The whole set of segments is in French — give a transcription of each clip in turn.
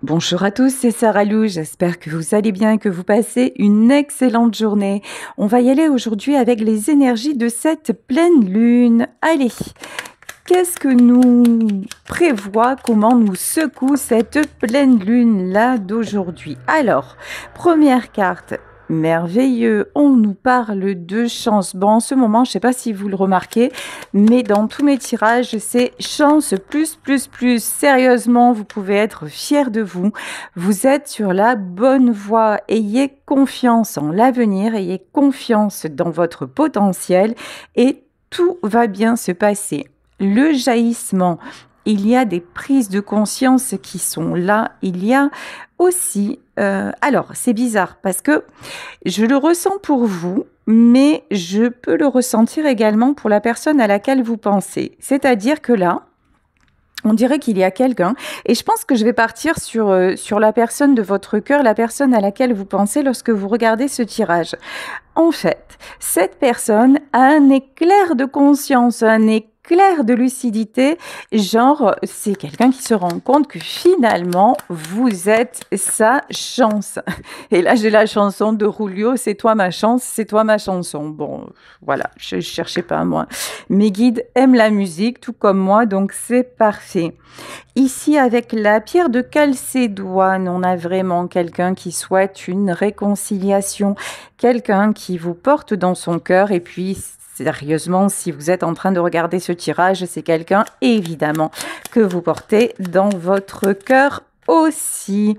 Bonjour à tous, c'est Sarah Lou, j'espère que vous allez bien et que vous passez une excellente journée. On va y aller aujourd'hui avec les énergies de cette pleine lune. Allez, qu'est-ce que nous prévoit, comment nous secoue cette pleine lune-là d'aujourd'hui? Alors, première carte, merveilleux, on nous parle de chance. Bon, en ce moment, je ne sais pas si vous le remarquez, mais dans tous mes tirages, c'est chance plus, plus, plus. Sérieusement, vous pouvez être fiers de vous. Vous êtes sur la bonne voie. Ayez confiance en l'avenir, ayez confiance dans votre potentiel et tout va bien se passer. Le jaillissement, il y a des prises de conscience qui sont là. Il y a aussi, alors c'est bizarre parce que je le ressens pour vous, mais je peux le ressentir également pour la personne à laquelle vous pensez. C'est-à-dire que là, on dirait qu'il y a quelqu'un, et je pense que je vais partir sur la personne de votre cœur, la personne à laquelle vous pensez lorsque vous regardez ce tirage. En fait, cette personne a un éclair de conscience, un éclair de lucidité, genre c'est quelqu'un qui se rend compte que finalement vous êtes sa chance. Et là j'ai la chanson de Rulio, c'est toi ma chance, c'est toi ma chanson. Bon, voilà, je cherchais pas moi. Mes guides aiment la musique tout comme moi, donc c'est parfait. Ici, avec la pierre de Calcédoine, on a vraiment quelqu'un qui souhaite une réconciliation, quelqu'un qui vous porte dans son cœur. Et puis, sérieusement, si vous êtes en train de regarder ce tirage, c'est quelqu'un, évidemment, que vous portez dans votre cœur aussi.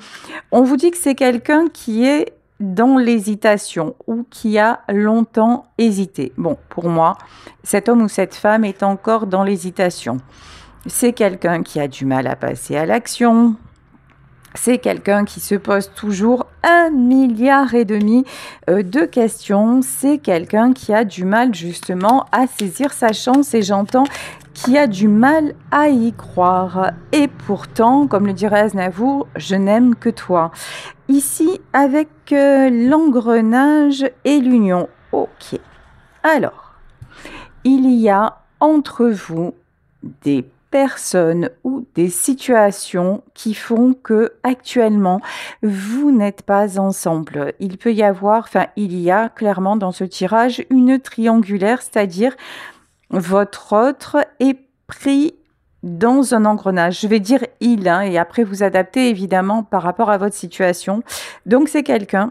On vous dit que c'est quelqu'un qui est dans l'hésitation ou qui a longtemps hésité. Bon, pour moi, cet homme ou cette femme est encore dans l'hésitation. C'est quelqu'un qui a du mal à passer à l'action. C'est quelqu'un qui se pose toujours 1,5 milliard de questions. C'est quelqu'un qui a du mal justement à saisir sa chance et j'entends qui a du mal à y croire. Et pourtant, comme le dirait Aznavour, je n'aime que toi. Ici, avec l'engrenage et l'union. Ok. Alors, il y a entre vous des personnes ou des situations qui font que actuellement vous n'êtes pas ensemble. Il peut y avoir, enfin il y a clairement dans ce tirage une triangulaire, c'est-à-dire votre autre est pris dans un engrenage. Je vais dire il, hein, et après vous adaptez évidemment par rapport à votre situation. Donc c'est quelqu'un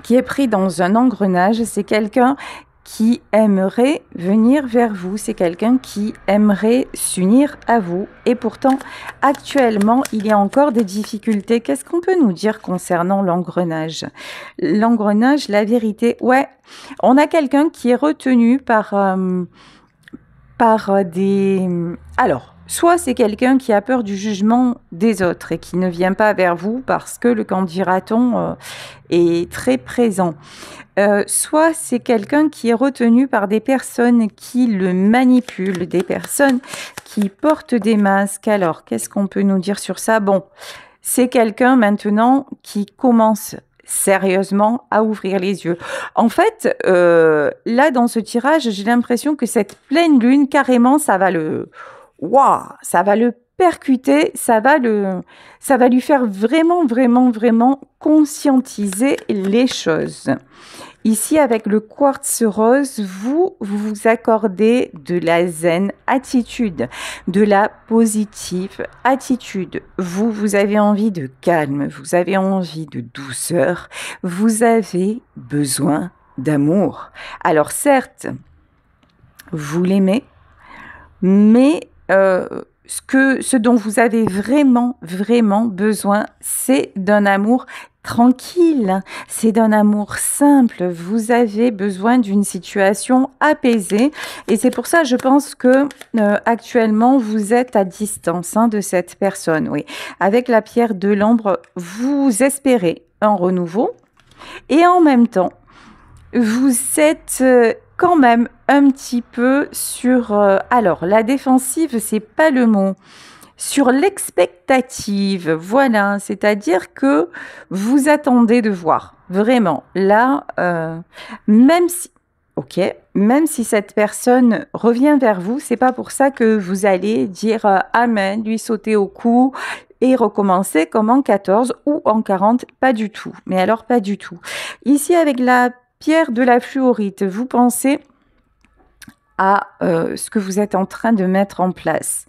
qui est pris dans un engrenage, c'est quelqu'un qui aimerait venir vers vous, c'est quelqu'un qui aimerait s'unir à vous et pourtant actuellement il y a encore des difficultés. Qu'est-ce qu'on peut nous dire concernant l'engrenage? L'engrenage, la vérité, ouais, on a quelqu'un qui est retenu par des... Alors, soit c'est quelqu'un qui a peur du jugement des autres et qui ne vient pas vers vous parce que le qu'en dira-t-on est très présent. Soit c'est quelqu'un qui est retenu par des personnes qui le manipulent, des personnes qui portent des masques. Alors, qu'est-ce qu'on peut nous dire sur ça? Bon, c'est quelqu'un maintenant qui commence sérieusement à ouvrir les yeux. En fait, là, dans ce tirage, j'ai l'impression que cette pleine lune, carrément, ça va le... Waouh, ça va le percuter, ça va lui faire vraiment, vraiment, vraiment conscientiser les choses. Ici, avec le quartz rose, vous vous accordez de la zen attitude, de la positive attitude. Vous avez envie de calme, vous avez envie de douceur, vous avez besoin d'amour. Alors certes, vous l'aimez, mais ce dont vous avez vraiment, vraiment besoin, c'est d'un amour tranquille, c'est d'un amour simple. Vous avez besoin d'une situation apaisée et c'est pour ça, je pense que actuellement, vous êtes à distance de cette personne. Oui, avec la pierre de l'ambre, vous espérez un renouveau et en même temps, vous êtes quand même un petit peu sur... alors, la défensive, c'est pas le mot. Sur l'expectative, voilà, c'est-à-dire que vous attendez de voir. Vraiment, là, même si... Ok, même si cette personne revient vers vous, c'est pas pour ça que vous allez dire Amen, lui sauter au cou. et recommencer comme en 14 ou en 40, pas du tout. Mais alors pas du tout. Ici, avec la pierre de la fluorite, vous pensez à ce que vous êtes en train de mettre en place.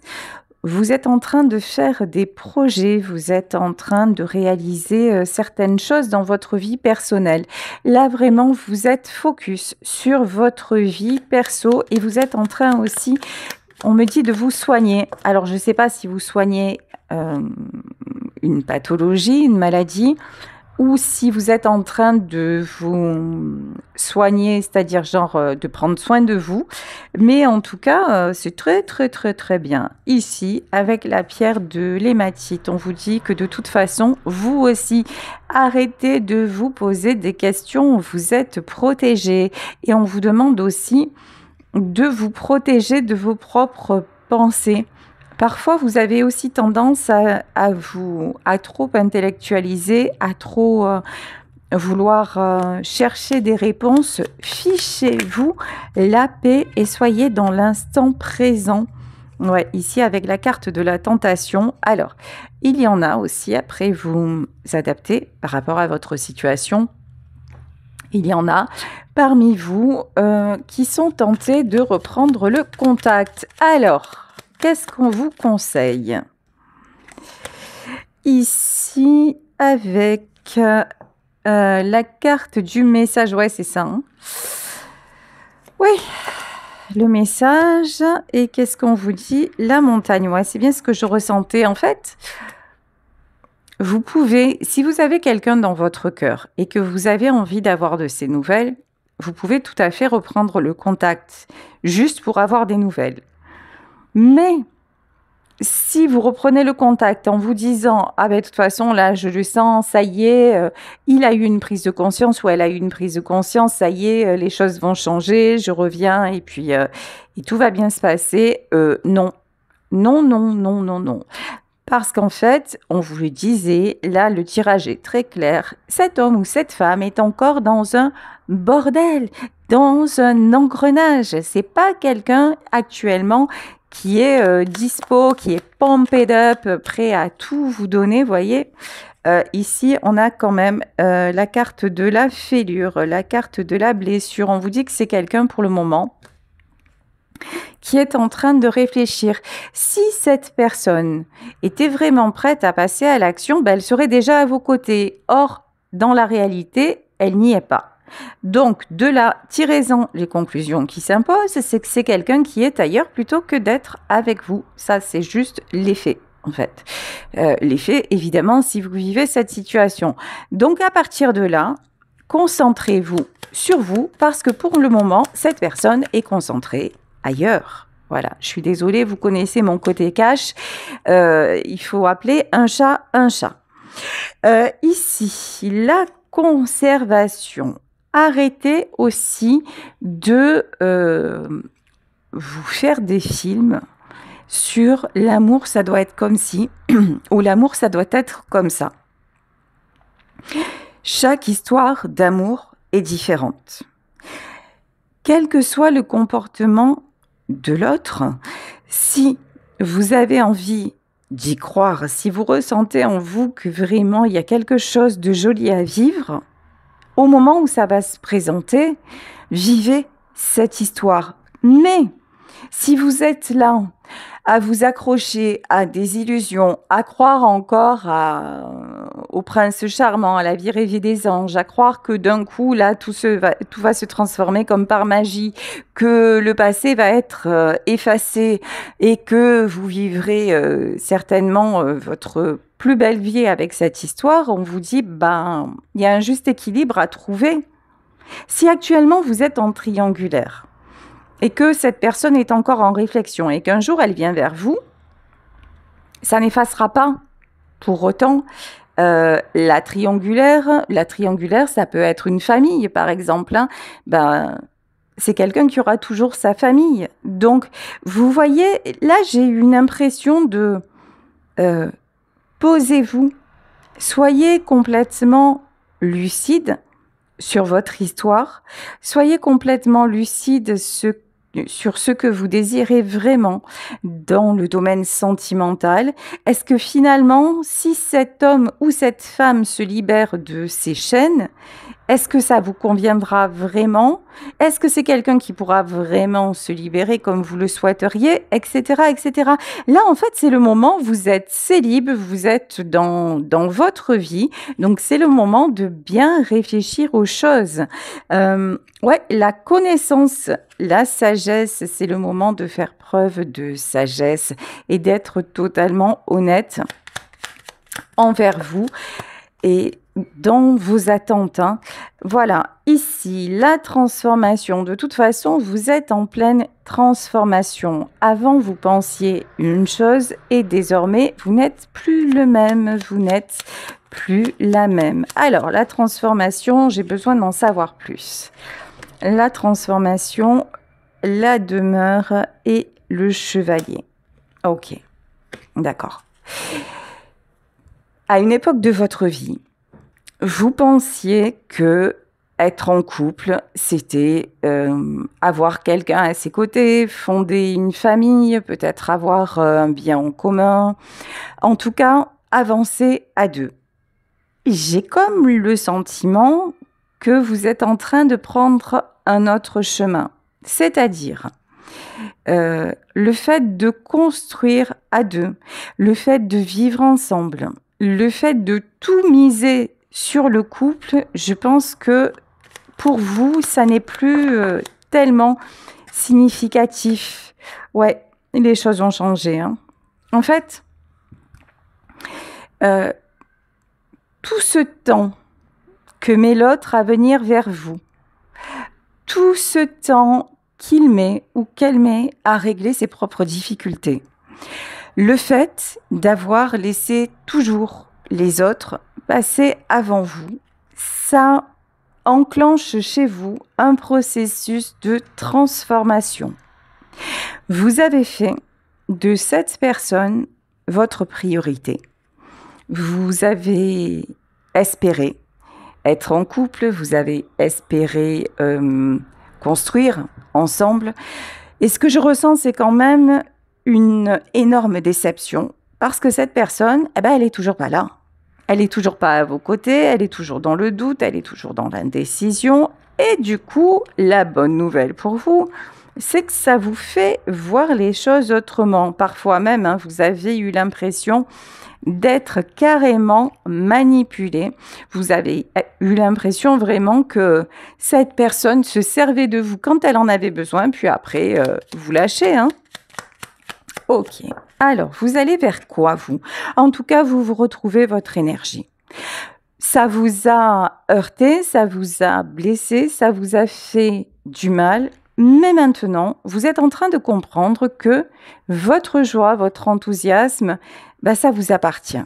Vous êtes en train de faire des projets, vous êtes en train de réaliser certaines choses dans votre vie personnelle. Là, vraiment, vous êtes focus sur votre vie perso et vous êtes en train aussi, on me dit, de vous soigner. Alors, je ne sais pas si vous soignez une pathologie, une maladie, ou si vous êtes en train de vous soigner, c'est-à-dire genre de prendre soin de vous. Mais en tout cas, c'est très, très, très, très bien. Ici, avec la pierre de l'hématite, on vous dit que de toute façon, vous aussi, arrêtez de vous poser des questions, vous êtes protégé. Et on vous demande aussi de vous protéger de vos propres pensées. Parfois, vous avez aussi tendance à trop intellectualiser, à trop vouloir chercher des réponses. Fichez-vous la paix et soyez dans l'instant présent. Ouais, ici avec la carte de la tentation. Alors, il y en a aussi, après vous adaptez par rapport à votre situation. Il y en a parmi vous qui sont tentés de reprendre le contact. Alors, qu'est-ce qu'on vous conseille? Ici, avec la carte du message, ouais, c'est ça. Hein, oui, le message. Et qu'est-ce qu'on vous dit? La montagne, ouais, c'est bien ce que je ressentais en fait. Vous pouvez, si vous avez quelqu'un dans votre cœur et que vous avez envie d'avoir de ses nouvelles, vous pouvez tout à fait reprendre le contact, juste pour avoir des nouvelles. Mais si vous reprenez le contact en vous disant « Ah ben de toute façon, là, je le sens, ça y est, il a eu une prise de conscience ou elle a eu une prise de conscience, ça y est, les choses vont changer, je reviens et puis et tout va bien se passer. » Non, non, non, non, non, non. Parce qu'en fait, on vous le disait, là, le tirage est très clair. Cet homme ou cette femme est encore dans un bordel, dans un engrenage. C'est pas quelqu'un actuellement qui est dispo, qui est pumped up, prêt à tout vous donner, voyez. Ici, on a quand même la carte de la fêlure, la carte de la blessure. On vous dit que c'est quelqu'un pour le moment qui est en train de réfléchir. Si cette personne était vraiment prête à passer à l'action, ben elle serait déjà à vos côtés. Or, dans la réalité, elle n'y est pas. Donc, de là, tirez-en les conclusions qui s'imposent, c'est que c'est quelqu'un qui est ailleurs plutôt que d'être avec vous. Ça, c'est juste l'effet, en fait. L'effet, évidemment, si vous vivez cette situation. Donc, à partir de là, concentrez-vous sur vous, parce que pour le moment, cette personne est concentrée ailleurs. Voilà, je suis désolée, vous connaissez mon côté cash. Il faut appeler un chat un chat. Ici, la conservation. Arrêtez aussi de vous faire des films sur l'amour, ça doit être comme ci, ou l'amour, ça doit être comme ça. Chaque histoire d'amour est différente. Quel que soit le comportement de l'autre, si vous avez envie d'y croire, si vous ressentez en vous que vraiment il y a quelque chose de joli à vivre, au moment où ça va se présenter, vivez cette histoire. Mais si vous êtes là à vous accrocher à des illusions, à croire encore au prince charmant, à la vie rêvée des anges, à croire que d'un coup, là, tout va se transformer comme par magie, que le passé va être effacé et que vous vivrez certainement votre plus belle vie avec cette histoire, on vous dit, ben, il y a un juste équilibre à trouver. Si actuellement vous êtes en triangulaire, et que cette personne est encore en réflexion et qu'un jour elle vient vers vous, ça n'effacera pas pour autant la triangulaire. La triangulaire, ça peut être une famille, par exemple. Hein. Ben, c'est quelqu'un qui aura toujours sa famille. Donc, vous voyez, là, j'ai eu une impression de posez-vous, soyez complètement lucide sur votre histoire, soyez complètement lucide sur ce que vous désirez vraiment dans le domaine sentimental. Est-ce que finalement, si cet homme ou cette femme se libère de ses chaînes, est-ce que ça vous conviendra vraiment? Est-ce que c'est quelqu'un qui pourra vraiment se libérer comme vous le souhaiteriez, etc., etc. Là, en fait, c'est le moment, vous êtes célib, vous êtes dans votre vie, donc c'est le moment de bien réfléchir aux choses. Ouais, la connaissance, la sagesse, c'est le moment de faire preuve de sagesse et d'être totalement honnête envers vous et dans vos attentes. Voilà, ici, la transformation. De toute façon, vous êtes en pleine transformation. Avant, vous pensiez une chose et désormais, vous n'êtes plus le même, vous n'êtes plus la même. Alors, la transformation, j'ai besoin d'en savoir plus. La transformation, la demeure et le chevalier. Ok, d'accord. À une époque de votre vie, vous pensiez que être en couple, c'était avoir quelqu'un à ses côtés, fonder une famille, peut-être avoir un bien en commun, en tout cas avancer à deux. J'ai comme le sentiment que vous êtes en train de prendre un autre chemin, c'est-à-dire le fait de construire à deux, le fait de vivre ensemble, le fait de tout miser sur le couple, je pense que pour vous, ça n'est plus tellement significatif. Ouais, les choses ont changé. En fait, tout ce temps que met l'autre à venir vers vous, tout ce temps qu'il met ou qu'elle met à régler ses propres difficultés, le fait d'avoir laissé toujours les autres passer avant vous, ça enclenche chez vous un processus de transformation. Vous avez fait de cette personne votre priorité. Vous avez espéré être en couple, vous avez espéré construire ensemble. Et ce que je ressens, c'est quand même une énorme déception parce que cette personne, elle est toujours pas là. Elle est toujours pas à vos côtés, elle est toujours dans le doute, elle est toujours dans l'indécision. Et du coup, la bonne nouvelle pour vous, c'est que ça vous fait voir les choses autrement. Parfois même, vous avez eu l'impression d'être carrément manipulé. Vous avez eu l'impression vraiment que cette personne se servait de vous quand elle en avait besoin, puis après, vous lâchez. Ok. Alors, vous allez vers quoi, vous? En tout cas, vous retrouvez votre énergie. Ça vous a heurté, ça vous a blessé, ça vous a fait du mal. Mais maintenant, vous êtes en train de comprendre que votre joie, votre enthousiasme, ça vous appartient.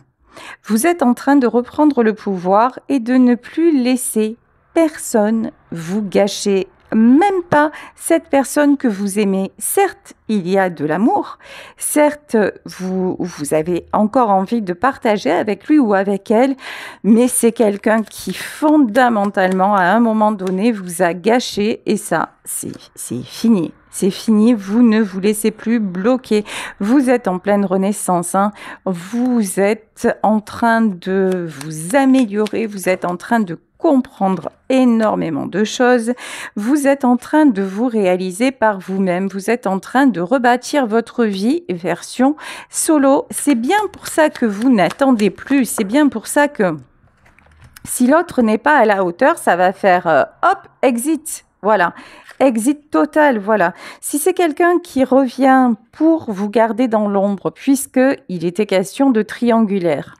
Vous êtes en train de reprendre le pouvoir et de ne plus laisser personne vous gâcher, même pas cette personne que vous aimez. Certes, il y a de l'amour. Certes, vous avez encore envie de partager avec lui ou avec elle, mais c'est quelqu'un qui fondamentalement, à un moment donné, vous a gâché et ça, c'est fini. C'est fini, vous ne vous laissez plus bloquer. Vous êtes en pleine renaissance. Vous êtes en train de vous améliorer, vous êtes en train de comprendre énormément de choses. Vous êtes en train de vous réaliser par vous-même. Vous êtes en train de rebâtir votre vie version solo. C'est bien pour ça que vous n'attendez plus. C'est bien pour ça que si l'autre n'est pas à la hauteur, ça va faire hop, exit. Voilà. Exit total, voilà. Si c'est quelqu'un qui revient pour vous garder dans l'ombre, puisqu'il était question de triangulaire,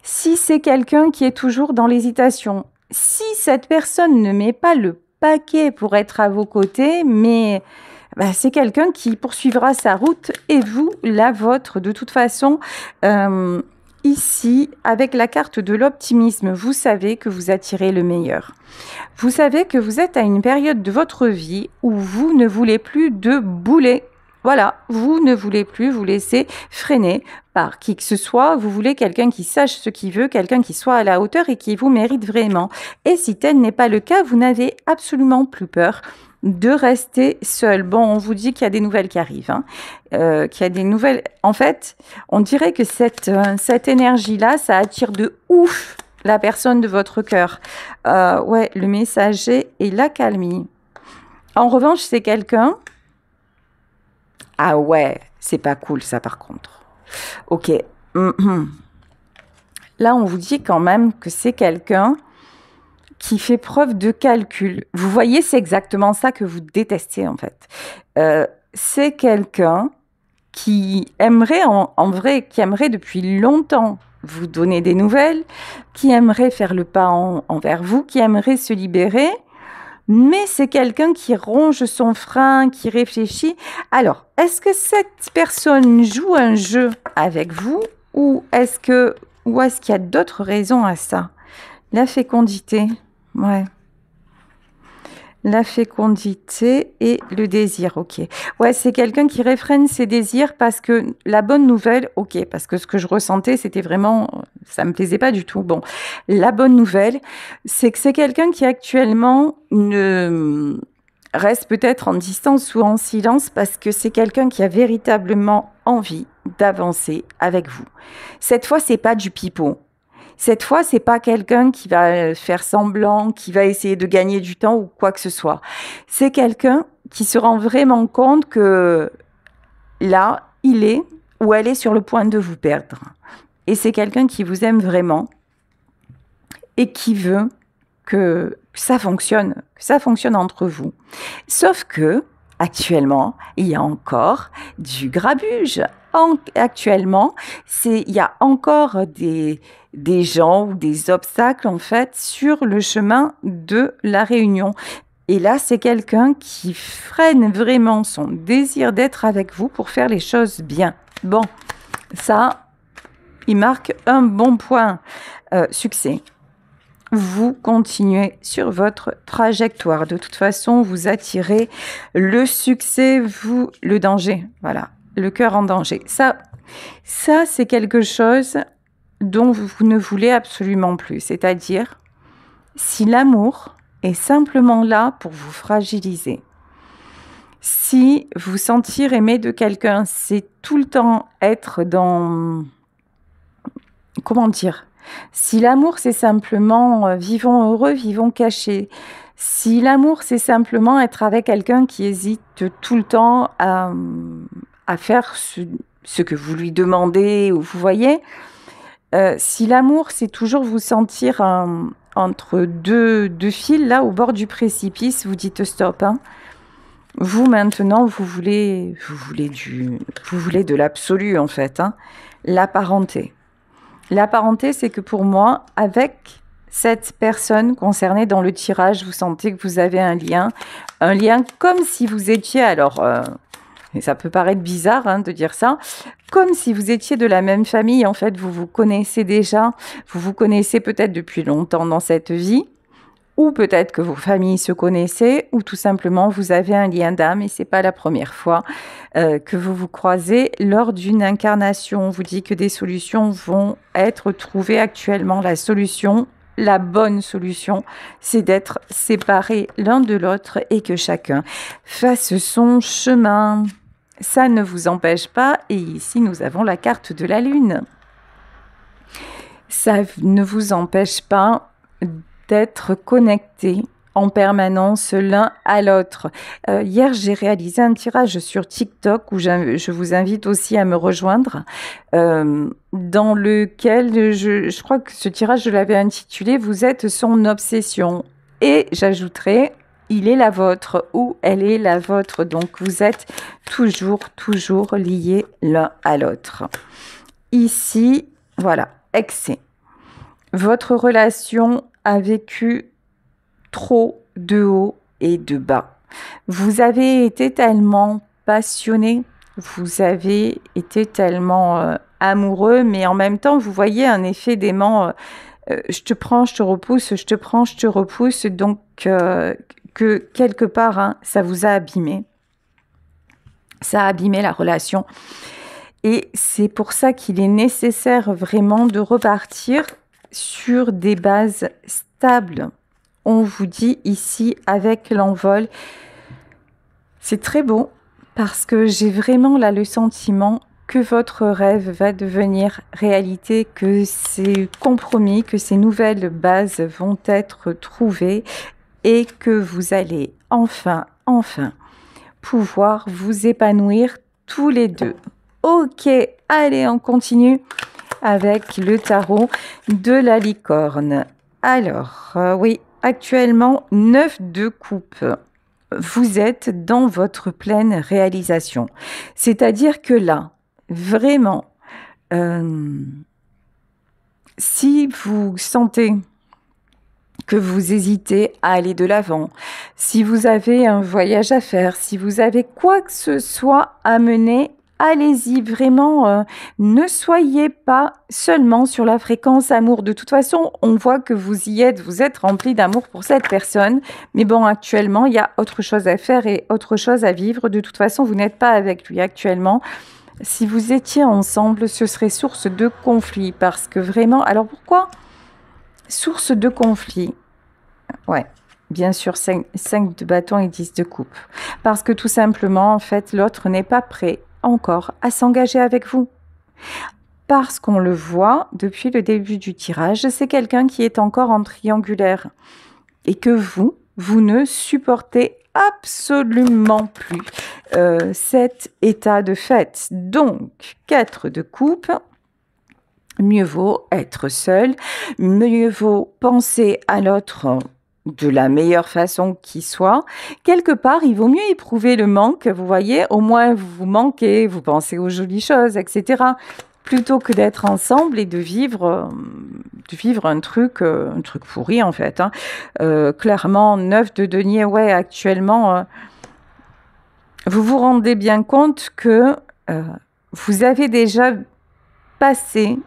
si c'est quelqu'un qui est toujours dans l'hésitation, si cette personne ne met pas le paquet pour être à vos côtés, mais c'est quelqu'un qui poursuivra sa route et vous, la vôtre. De toute façon, ici, avec la carte de l'optimisme, vous savez que vous attirez le meilleur. Vous savez que vous êtes à une période de votre vie où vous ne voulez plus de boulet. Voilà, vous ne voulez plus vous laisser freiner par qui que ce soit. Vous voulez quelqu'un qui sache ce qu'il veut, quelqu'un qui soit à la hauteur et qui vous mérite vraiment. Et si tel n'est pas le cas, vous n'avez absolument plus peur de rester seul. Bon, on vous dit qu'il y a des nouvelles qui arrivent, hein, qu'il y a des nouvelles. En fait, on dirait que cette énergie-là, ça attire de ouf la personne de votre cœur. Ouais, le messager et l'accalmie. En revanche, c'est quelqu'un. Ah ouais, c'est pas cool ça par contre. Ok. Là, on vous dit quand même que c'est quelqu'un qui fait preuve de calcul. Vous voyez, c'est exactement ça que vous détestez en fait. C'est quelqu'un qui aimerait en vrai, qui aimerait depuis longtemps vous donner des nouvelles, qui aimerait faire le pas envers vous, qui aimerait se libérer, mais c'est quelqu'un qui ronge son frein, qui réfléchit. Alors, est-ce que cette personne joue un jeu avec vous ou est-ce qu'il y a d'autres raisons à ça? La fécondité, ouais. La fécondité et le désir, ok. Ouais, c'est quelqu'un qui réfrène ses désirs parce que la bonne nouvelle, ok, parce que ce que je ressentais, c'était vraiment, ça me plaisait pas du tout. Bon, la bonne nouvelle, c'est que c'est quelqu'un qui actuellement ne reste peut-être en distance ou en silence parce que c'est quelqu'un qui a véritablement envie d'avancer avec vous. Cette fois, c'est pas du pipeau. Cette fois, c'est pas quelqu'un qui va faire semblant, qui va essayer de gagner du temps ou quoi que ce soit. C'est quelqu'un qui se rend vraiment compte que là, il est ou elle est sur le point de vous perdre. Et c'est quelqu'un qui vous aime vraiment et qui veut que ça fonctionne entre vous. Sauf que, actuellement, il y a encore du grabuge. Actuellement, il y a encore des gens ou des obstacles, en fait, sur le chemin de la réunion. Et là, c'est quelqu'un qui freine vraiment son désir d'être avec vous pour faire les choses bien. Bon, ça, il marque un bon point. Succès. Vous continuez sur votre trajectoire. De toute façon, vous attirez le succès, le danger. Voilà, le cœur en danger. Ça c'est quelque chose dont vous ne voulez absolument plus. C'est-à-dire, si l'amour est simplement là pour vous fragiliser, si vous sentir aimé de quelqu'un, c'est tout le temps être dans... Comment dire ? Si l'amour, c'est simplement vivons heureux, vivons cachés. Si l'amour, c'est simplement être avec quelqu'un qui hésite tout le temps à faire ce que vous lui demandez, ou vous voyez, si l'amour, c'est toujours vous sentir entre deux fils, là, au bord du précipice, vous dites stop. Hein. Vous, maintenant, vous voulez de l'absolu, en fait. Hein. La parenté. La parenté, c'est que pour moi, avec cette personne concernée dans le tirage, vous sentez que vous avez un lien comme si vous étiez, alors, et ça peut paraître bizarre hein, de dire ça, comme si vous étiez de la même famille, en fait, vous vous connaissez déjà, vous vous connaissez peut-être depuis longtemps dans cette vie, ou peut-être que vos familles se connaissaient, ou tout simplement vous avez un lien d'âme et c'est pas la première fois que vous vous croisez lors d'une incarnation. On vous dit que des solutions vont être trouvées actuellement. La solution, la bonne solution, c'est d'être séparés l'un de l'autre et que chacun fasse son chemin. Ça ne vous empêche pas, et ici nous avons la carte de la Lune. Ça ne vous empêche pas d'être connectés en permanence l'un à l'autre. Hier, j'ai réalisé un tirage sur TikTok où je vous invite aussi à me rejoindre, dans lequel je crois que ce tirage, je l'avais intitulé « Vous êtes son obsession ». Et j'ajouterai « Il est la vôtre » ou « Elle est la vôtre ». Donc, vous êtes toujours liés l'un à l'autre. Ici, voilà, excès. Votre relation a vécu trop de hauts et de bas. Vous avez été tellement passionné, vous avez été tellement amoureux, mais en même temps, vous voyez un effet d'aimant, je te prends, je te repousse, je te prends, je te repousse, donc que quelque part, hein, ça vous a abîmé. Ça a abîmé la relation. Et c'est pour ça qu'il est nécessaire vraiment de repartir sur des bases stables. On vous dit ici, avec l'envol, C'est très beau parce que j'ai vraiment là le sentiment que votre rêve va devenir réalité, que ces compromis, que ces nouvelles bases vont être trouvées et que vous allez enfin pouvoir vous épanouir tous les deux. Ok, allez, on continue avec le tarot de la licorne. Alors, oui, actuellement, 9 de coupe. Vous êtes dans votre pleine réalisation. C'est-à-dire que là, vraiment, si vous sentez que vous hésitez à aller de l'avant, si vous avez un voyage à faire, si vous avez quoi que ce soit à mener, allez-y, vraiment, ne soyez pas seulement sur la fréquence amour. De toute façon, on voit que vous y êtes, vous êtes rempli d'amour pour cette personne. Mais bon, actuellement, il y a autre chose à faire et autre chose à vivre. De toute façon, vous n'êtes pas avec lui actuellement. Si vous étiez ensemble, ce serait source de conflit. Parce que vraiment, alors pourquoi source de conflit? Ouais. Bien sûr, 5 de bâton et 10 de coupe. Parce que tout simplement, en fait, l'autre n'est pas prêt encore à s'engager avec vous. Parce qu'on le voit depuis le début du tirage, c'est quelqu'un qui est encore en triangulaire. Et que vous ne supportez absolument plus cet état de fait. Donc, 4 de coupe. Mieux vaut être seul, mieux vaut penser à l'autre de la meilleure façon qui soit. Quelque part, il vaut mieux éprouver le manque, vous voyez, au moins vous manquez, vous pensez aux jolies choses, etc. Plutôt que d'être ensemble et de vivre un truc pourri en fait. Clairement, 9 de denier, ouais, actuellement, vous vous rendez bien compte que vous avez déjà passé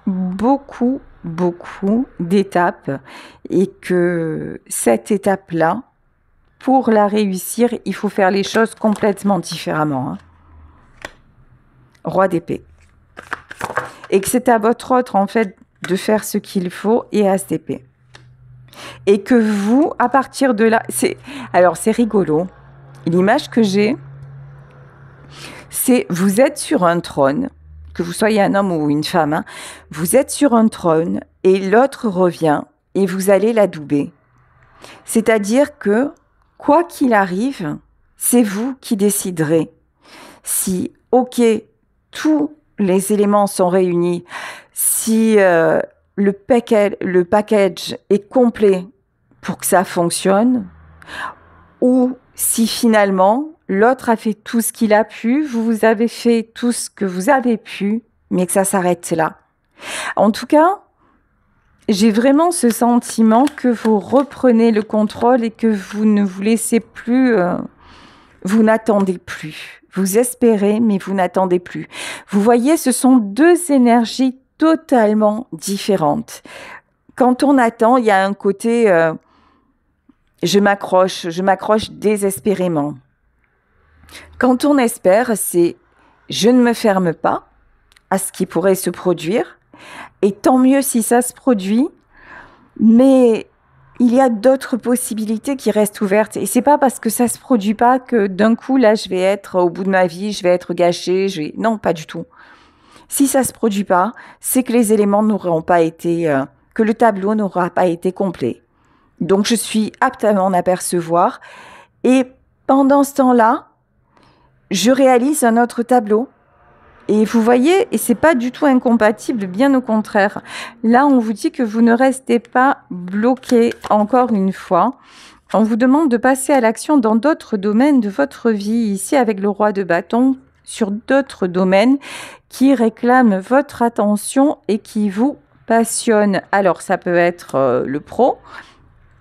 beaucoup d'étapes et que cette étape-là, pour la réussir, il faut faire les choses complètement différemment. Roi d'épée. Et que c'est à votre autre, en fait, de faire ce qu'il faut et As d'épée. Et que vous, à partir de là, alors c'est rigolo. L'image que j'ai, c'est vous êtes sur un trône, que vous soyez un homme ou une femme, vous êtes sur un trône et l'autre revient et vous allez l'adouber. C'est-à-dire que, quoi qu'il arrive, c'est vous qui déciderez si, ok, tous les éléments sont réunis, si le package est complet pour que ça fonctionne, ou si finalement l'autre a fait tout ce qu'il a pu, vous avez fait tout ce que vous avez pu, mais que ça s'arrête là. En tout cas, j'ai vraiment ce sentiment que vous reprenez le contrôle et que vous ne vous laissez plus, vous n'attendez plus. Vous espérez, mais vous n'attendez plus. Vous voyez, ce sont deux énergies totalement différentes. Quand on attend, il y a un côté je m'accroche désespérément. Quand on espère, c'est je ne me ferme pas à ce qui pourrait se produire, et tant mieux si ça se produit, mais il y a d'autres possibilités qui restent ouvertes. Et c'est pas parce que ça se produit pas que d'un coup, là, je vais être au bout de ma vie, je vais être gâchée, non, pas du tout. Si ça se produit pas, c'est que les éléments n'auront pas été, que le tableau n'aura pas été complet. Donc, je suis apte à m'en apercevoir. Et pendant ce temps-là, je réalise un autre tableau. Et vous voyez, et c'est pas du tout incompatible, bien au contraire. Là, on vous dit que vous ne restez pas bloqué, encore une fois. On vous demande de passer à l'action dans d'autres domaines de votre vie, ici avec le roi de bâton, sur d'autres domaines qui réclament votre attention et qui vous passionnent. Alors, ça peut être le pro,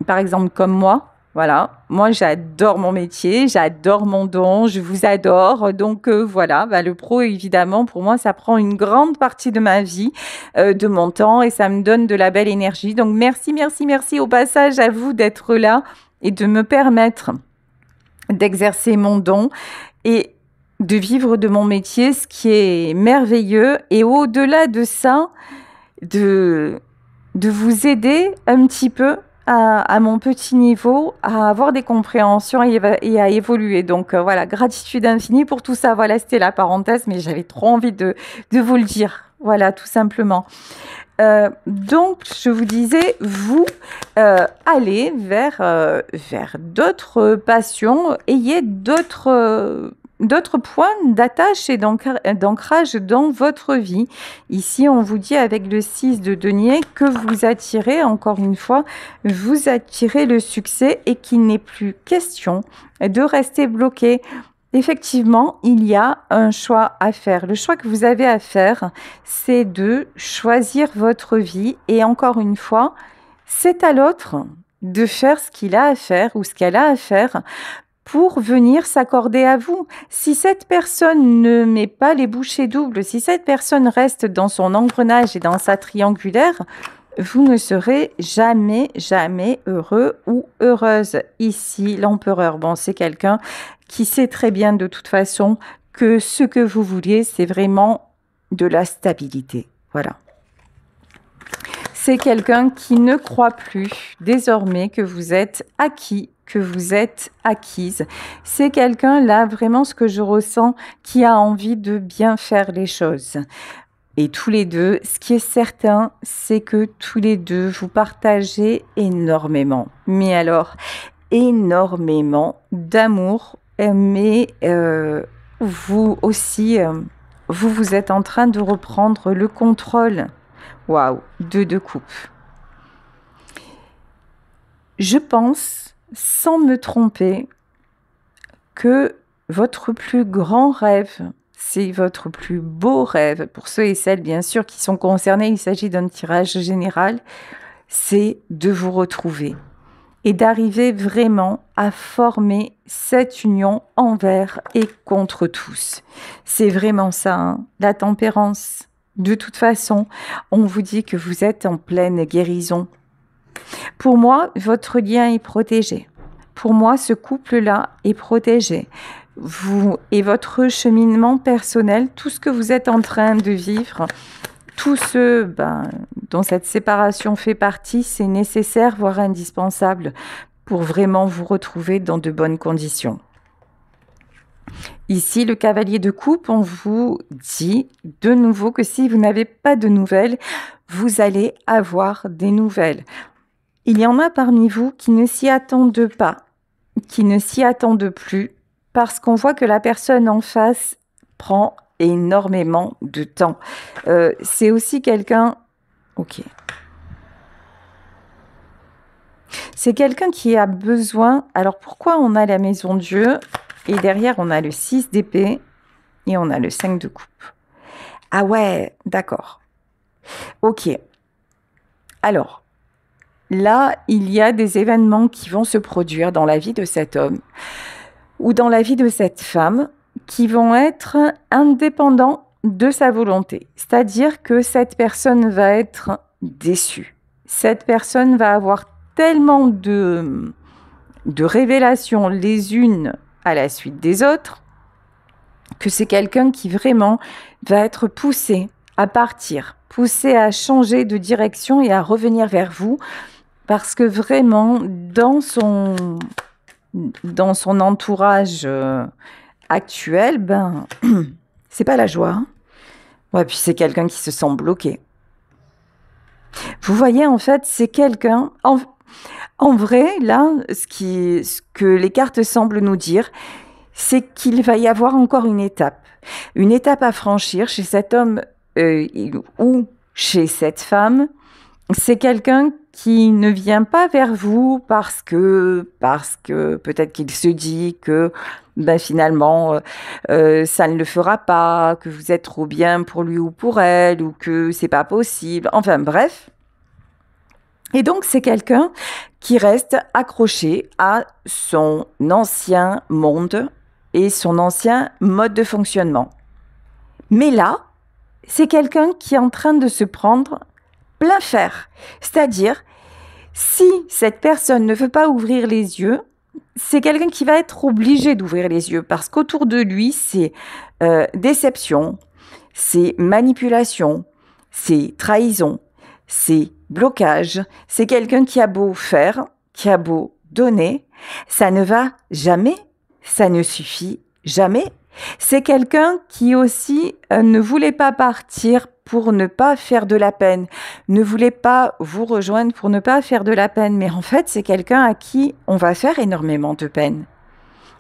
par exemple comme moi. Voilà, moi j'adore mon métier, j'adore mon don, je vous adore. Donc voilà, le pro évidemment pour moi ça prend une grande partie de ma vie, de mon temps et ça me donne de la belle énergie. Donc merci au passage à vous d'être là et de me permettre d'exercer mon don et de vivre de mon métier, ce qui est merveilleux. Et au-delà de ça, de vous aider un petit peu à mon petit niveau, à avoir des compréhensions et à évoluer. Donc voilà, gratitude infinie pour tout ça. Voilà, c'était la parenthèse, mais j'avais trop envie de vous le dire. Voilà, tout simplement. Donc, je vous disais, vous allez vers d'autres passions, ayez d'autres points d'attache et d'ancrage dans votre vie. Ici, on vous dit avec le 6 de denier que vous attirez, encore une fois, vous attirez le succès et qu'il n'est plus question de rester bloqué. Effectivement, il y a un choix à faire. Le choix que vous avez à faire, c'est de choisir votre vie. Et encore une fois, c'est à l'autre de faire ce qu'il a à faire ou ce qu'elle a à faire pour venir s'accorder à vous. Si cette personne ne met pas les bouchées doubles, si cette personne reste dans son engrenage et dans sa triangulaire, vous ne serez jamais, jamais heureux ou heureuse. Ici, l'empereur, bon, c'est quelqu'un qui sait très bien de toute façon que ce que vous vouliez, c'est vraiment de la stabilité. Voilà. C'est quelqu'un qui ne croit plus désormais que vous êtes acquis, que vous êtes acquise. C'est quelqu'un, là, vraiment ce que je ressens, qui a envie de bien faire les choses. Et tous les deux, ce qui est certain, c'est que tous les deux, vous partagez énormément. Mais alors, énormément d'amour, mais vous aussi, vous êtes en train de reprendre le contrôle. Waouh, de coupe. Je pense, sans me tromper, que votre plus grand rêve, c'est votre plus beau rêve, pour ceux et celles bien sûr qui sont concernés, il s'agit d'un tirage général, c'est de vous retrouver et d'arriver vraiment à former cette union envers et contre tous. C'est vraiment ça, hein, la tempérance. De toute façon, on vous dit que vous êtes en pleine guérison. Pour moi, votre lien est protégé. Pour moi, ce couple-là est protégé. Vous et votre cheminement personnel, tout ce que vous êtes en train de vivre, tout ce dont cette séparation fait partie, c'est nécessaire, voire indispensable, pour vraiment vous retrouver dans de bonnes conditions. Ici, le cavalier de coupe, on vous dit de nouveau que si vous n'avez pas de nouvelles, vous allez avoir des nouvelles. Il y en a parmi vous qui ne s'y attendent pas, qui ne s'y attendent plus, parce qu'on voit que la personne en face prend énormément de temps. C'est aussi quelqu'un... Ok. C'est quelqu'un qui a besoin... Alors pourquoi on a la maison Dieu et derrière on a le 6 d'épée et on a le 5 de coupe? Ah ouais, d'accord. Ok. Alors, là, il y a des événements qui vont se produire dans la vie de cet homme ou dans la vie de cette femme qui vont être indépendants de sa volonté. C'est-à-dire que cette personne va être déçue. Cette personne va avoir tellement de révélations les unes à la suite des autres que c'est quelqu'un qui vraiment va être poussé à partir, poussé à changer de direction et à revenir vers vous parce que vraiment dans son entourage actuel, c'est pas la joie. Hein. Ouais, puis c'est quelqu'un qui se sent bloqué. Vous voyez, en fait, c'est quelqu'un... En vrai, là, ce que les cartes semblent nous dire, c'est qu'il va y avoir encore une étape à franchir chez cet homme ou chez cette femme. C'est quelqu'un qui ne vient pas vers vous parce que peut-être qu'il se dit que finalement ça ne le fera pas, que vous êtes trop bien pour lui ou pour elle ou que c'est pas possible. Enfin bref. Et donc c'est quelqu'un qui reste accroché à son ancien monde et son ancien mode de fonctionnement. Mais là, c'est quelqu'un qui est en train de se prendre plein fer. C'est-à-dire, si cette personne ne veut pas ouvrir les yeux, c'est quelqu'un qui va être obligé d'ouvrir les yeux parce qu'autour de lui, c'est déception, c'est manipulation, c'est trahison, c'est blocage. C'est quelqu'un qui a beau faire, qui a beau donner, ça ne va jamais, ça ne suffit jamais. C'est quelqu'un qui aussi ne voulait pas partir pour ne pas faire de la peine, ne voulait pas vous rejoindre pour ne pas faire de la peine. Mais en fait, c'est quelqu'un à qui on va faire énormément de peine.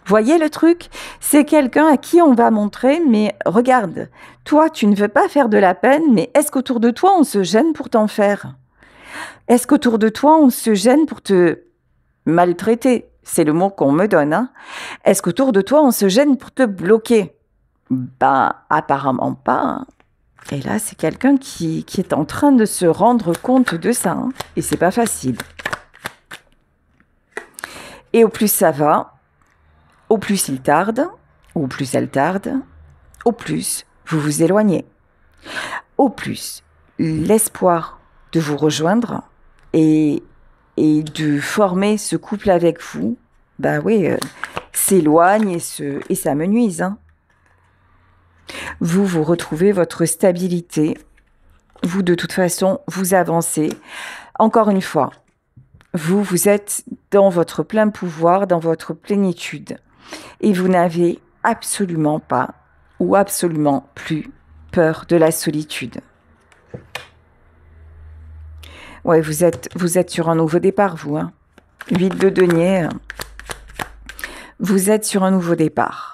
Voyez le truc? C'est quelqu'un à qui on va montrer, mais regarde, toi, tu ne veux pas faire de la peine, mais est-ce qu'autour de toi, on se gêne pour t'en faire? Est-ce qu'autour de toi, on se gêne pour te maltraiter? C'est le mot qu'on me donne, hein. Est-ce qu'autour de toi, on se gêne pour te bloquer? Ben, apparemment pas, hein. Et là, c'est quelqu'un qui est en train de se rendre compte de ça, hein. Et c'est pas facile. Et au plus ça va, au plus il tarde, au plus elle tarde, au plus vous vous éloignez. Au plus l'espoir de vous rejoindre et de former ce couple avec vous, bah oui, s'éloigne et ça me nuise, hein. Vous retrouvez votre stabilité. Vous, de toute façon, vous avancez. Encore une fois, vous êtes dans votre plein pouvoir, dans votre plénitude. Et vous n'avez absolument pas ou absolument plus peur de la solitude. Ouais, vous êtes sur un nouveau départ, vous, hein. 8 de denier. Vous êtes sur un nouveau départ.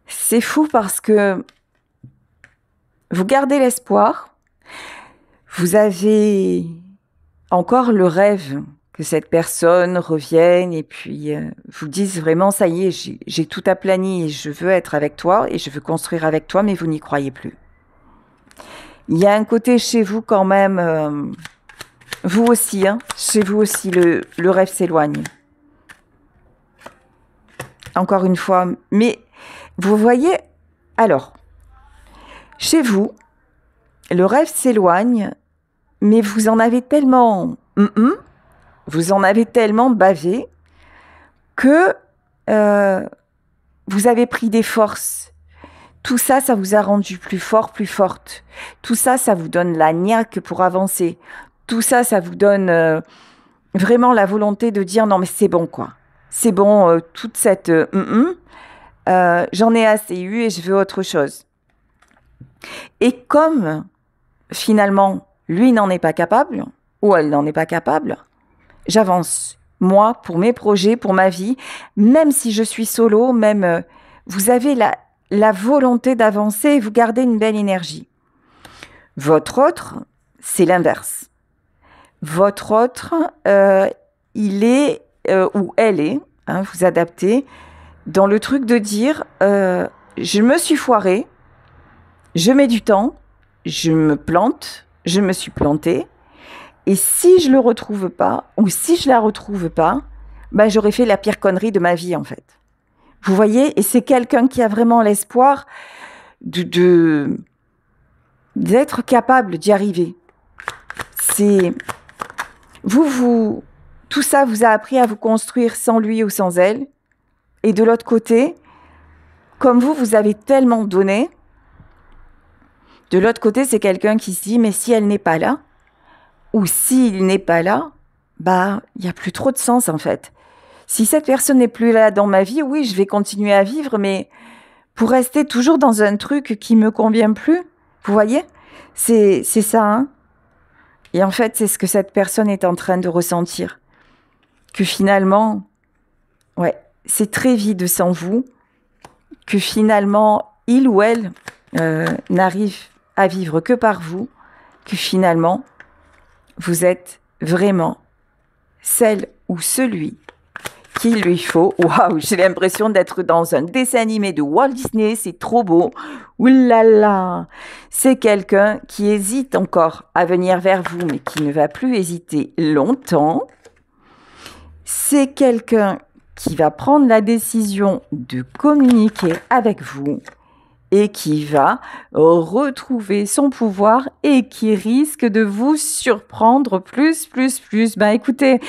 C'est fou parce que vous gardez l'espoir. Vous avez encore le rêve que cette personne revienne et puis vous dise vraiment, ça y est, j'ai tout aplani et je veux être avec toi et je veux construire avec toi, mais vous n'y croyez plus. Il y a un côté chez vous quand même, vous aussi, hein, chez vous aussi, le rêve s'éloigne. Encore une fois, mais vous voyez, alors, chez vous, le rêve s'éloigne, mais vous en avez tellement... vous en avez tellement bavé que vous avez pris des forces. Tout ça, ça vous a rendu plus fort, plus forte. Tout ça, ça vous donne la niaque pour avancer. Tout ça, ça vous donne vraiment la volonté de dire non mais c'est bon quoi. C'est bon, toute cette j'en ai assez eu et je veux autre chose. Et comme finalement lui n'en est pas capable ou elle n'en est pas capable, j'avance, moi, pour mes projets, pour ma vie, même si je suis solo, même vous avez la volonté d'avancer, vous gardez une belle énergie. Votre autre, c'est l'inverse. Votre autre, il est, ou elle est, hein, vous adaptez, dans le truc de dire, je me suis foirée, je mets du temps, je me plante, je me suis plantée, et si je le retrouve pas, ou si je la retrouve pas, ben j'aurais fait la pire connerie de ma vie, en fait. Vous voyez? Et c'est quelqu'un qui a vraiment l'espoir d'être capable d'y arriver. C'est... Tout ça vous a appris à vous construire sans lui ou sans elle. Et de l'autre côté, comme vous avez tellement donné, de l'autre côté, c'est quelqu'un qui se dit, mais si elle n'est pas là, ou s'il n'est pas là, bah, il n'y a plus trop de sens, en fait. Si cette personne n'est plus là dans ma vie, oui, je vais continuer à vivre, mais pour rester toujours dans un truc qui me convient plus, vous voyez? C'est ça, hein? Et en fait, c'est ce que cette personne est en train de ressentir. Que finalement, ouais, c'est très vide sans vous, que finalement, il ou elle n'arrive à vivre que par vous, que finalement, vous êtes vraiment celle ou celui qu'il lui faut. Waouh, j'ai l'impression d'être dans un dessin animé de Walt Disney, c'est trop beau. Oulala, c'est quelqu'un qui hésite encore à venir vers vous, mais qui ne va plus hésiter longtemps. C'est quelqu'un qui va prendre la décision de communiquer avec vous et qui va retrouver son pouvoir et qui risque de vous surprendre plus. Ben écoutez,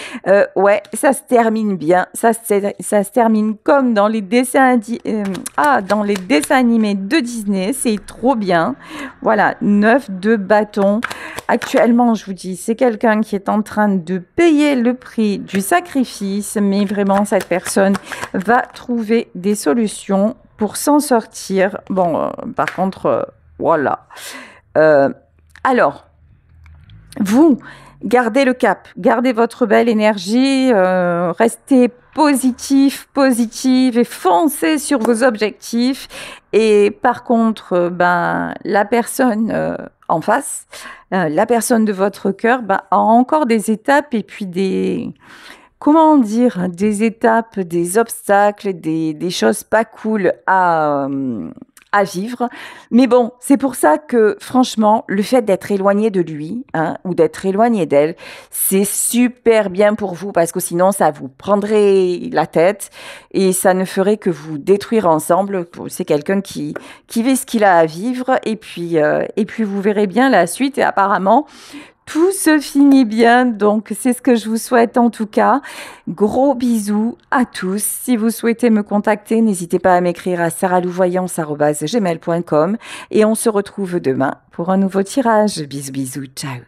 ouais, ça se termine bien, ça se termine comme dans les dans les dessins animés de Disney, c'est trop bien. Voilà, 9 de bâton. Actuellement, je vous dis, c'est quelqu'un qui est en train de payer le prix du sacrifice, mais vraiment, cette personne va trouver des solutions pour s'en sortir. Bon, par contre, voilà. Alors, vous, gardez le cap, gardez votre belle énergie, restez positive et foncez sur vos objectifs. Et par contre, la personne en face, la personne de votre cœur, a encore des étapes et puis des étapes, des obstacles, des choses pas cool à vivre. Mais bon, c'est pour ça que, franchement, le fait d'être éloigné de lui, ou d'être éloigné d'elle, c'est super bien pour vous parce que sinon, ça vous prendrait la tête et ça ne ferait que vous détruire ensemble. C'est quelqu'un qui vit ce qu'il a à vivre et puis vous verrez bien la suite et apparemment, tout se finit bien, donc c'est ce que je vous souhaite en tout cas. Gros bisous à tous. Si vous souhaitez me contacter, n'hésitez pas à m'écrire à saralouvoyance@gmail.com et on se retrouve demain pour un nouveau tirage. Bisous, ciao.